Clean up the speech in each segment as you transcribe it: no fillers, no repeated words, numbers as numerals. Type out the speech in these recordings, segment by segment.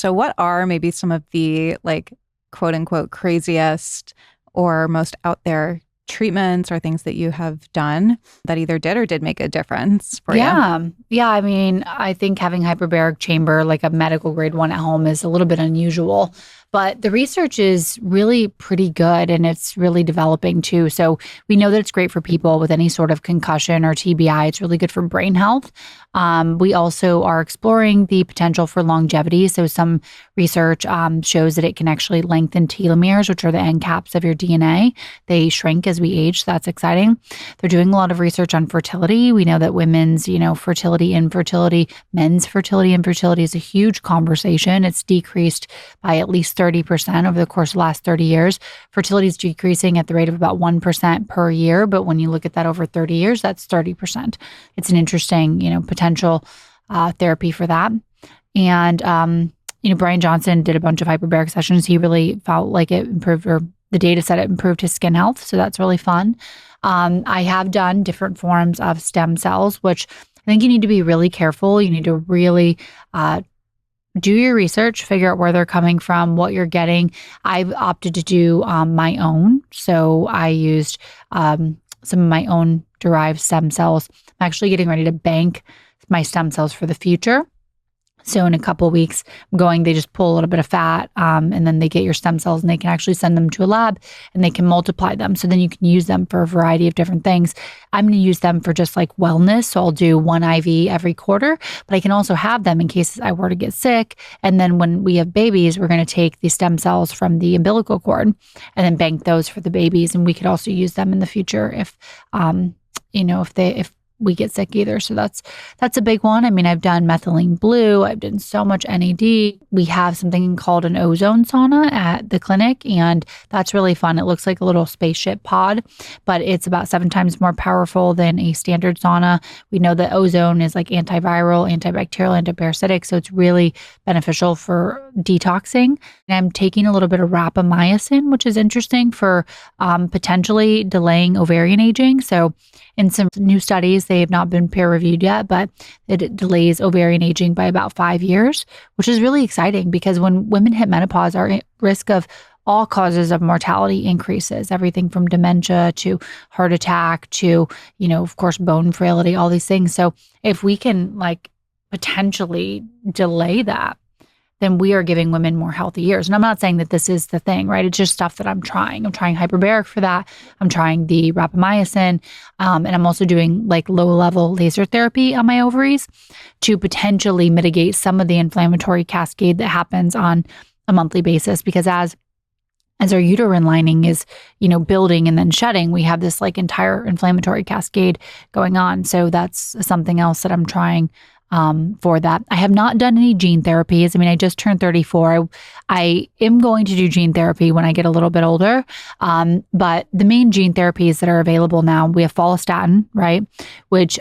So what are maybe some of the like quote unquote craziest or most out there treatments or things that you have done that either did or did make a difference for you? Yeah. I mean, I think having hyperbaric chamber, like a medical grade one at home, is a little bit unusual. But the research is really pretty good and it's really developing too. So we know that it's great for people with any sort of concussion or TBI. It's really good for brain health. We also are exploring the potential for longevity. So some research shows that it can actually lengthen telomeres, which are the end caps of your DNA. They shrink as we age. So that's exciting. They're doing a lot of research on fertility. We know that women's, fertility, infertility, men's fertility, infertility is a huge conversation. It's decreased by at least 30% over the course of the last 30 years. Fertility is decreasing at the rate of about 1% per year. But when you look at that over 30 years, that's 30%. It's an interesting, potential therapy for that. And, Brian Johnson did a bunch of hyperbaric sessions. He really felt like it improved, or the data said it improved his skin health. So that's really fun. I have done different forms of stem cells, which I think you need to be really careful. You need to really do your research, figure out where they're coming from, what you're getting. I've opted to do my own. So I used some of my own derived stem cells. I'm actually getting ready to bank my stem cells for the future. So in a couple of weeks, they just pull a little bit of fat and then they get your stem cells and they can actually send them to a lab and they can multiply them. So then you can use them for a variety of different things. I'm going to use them for just like wellness. So I'll do one IV every quarter, but I can also have them in case I were to get sick. And then when we have babies, we're going to take the stem cells from the umbilical cord and then bank those for the babies. And we could also use them in the future if we get sick either. So that's a big one. I mean, I've done methylene blue. I've done so much NAD. We have something called an ozone sauna at the clinic, and that's really fun. It looks like a little spaceship pod, but it's about 7 times more powerful than a standard sauna. We know that ozone is like antiviral, antibacterial, antiparasitic, so it's really beneficial for detoxing. And I'm taking a little bit of rapamycin, which is interesting for potentially delaying ovarian aging. So in some new studies, they have not been peer reviewed yet, but it delays ovarian aging by about 5 years, which is really exciting because when women hit menopause, our risk of all causes of mortality increases, everything from dementia to heart attack to, of course, bone frailty, all these things. So if we can potentially delay that, then we are giving women more healthy years. And I'm not saying that this is the thing, right? It's just stuff that I'm trying. I'm trying hyperbaric for that. I'm trying the rapamycin. And I'm also doing low-level laser therapy on my ovaries to potentially mitigate some of the inflammatory cascade that happens on a monthly basis. Because as our uterine lining is, building and then shedding, we have this entire inflammatory cascade going on. So that's something else that I'm trying for that. I have not done any gene therapies. I mean, I just turned 34. I am going to do gene therapy when I get a little bit older. But the main gene therapies that are available now, we have follistatin, right? Which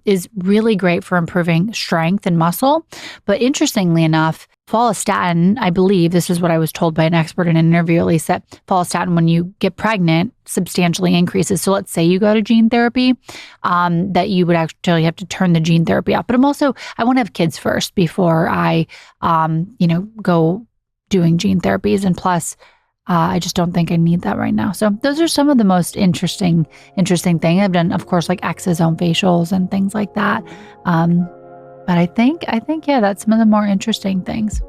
is really great for improving strength and muscle. But interestingly enough, follistatin, I believe, this is what I was told by an expert in an interview, at least, that follistatin, when you get pregnant, substantially increases. So let's say you go to gene therapy, that you would actually have to turn the gene therapy off. But I want to have kids first before I, go doing gene therapies. And plus, I just don't think I need that right now. So those are some of the most interesting things. I've done, of course, exosome facials and things like that. But I think, yeah, that's some of the more interesting things.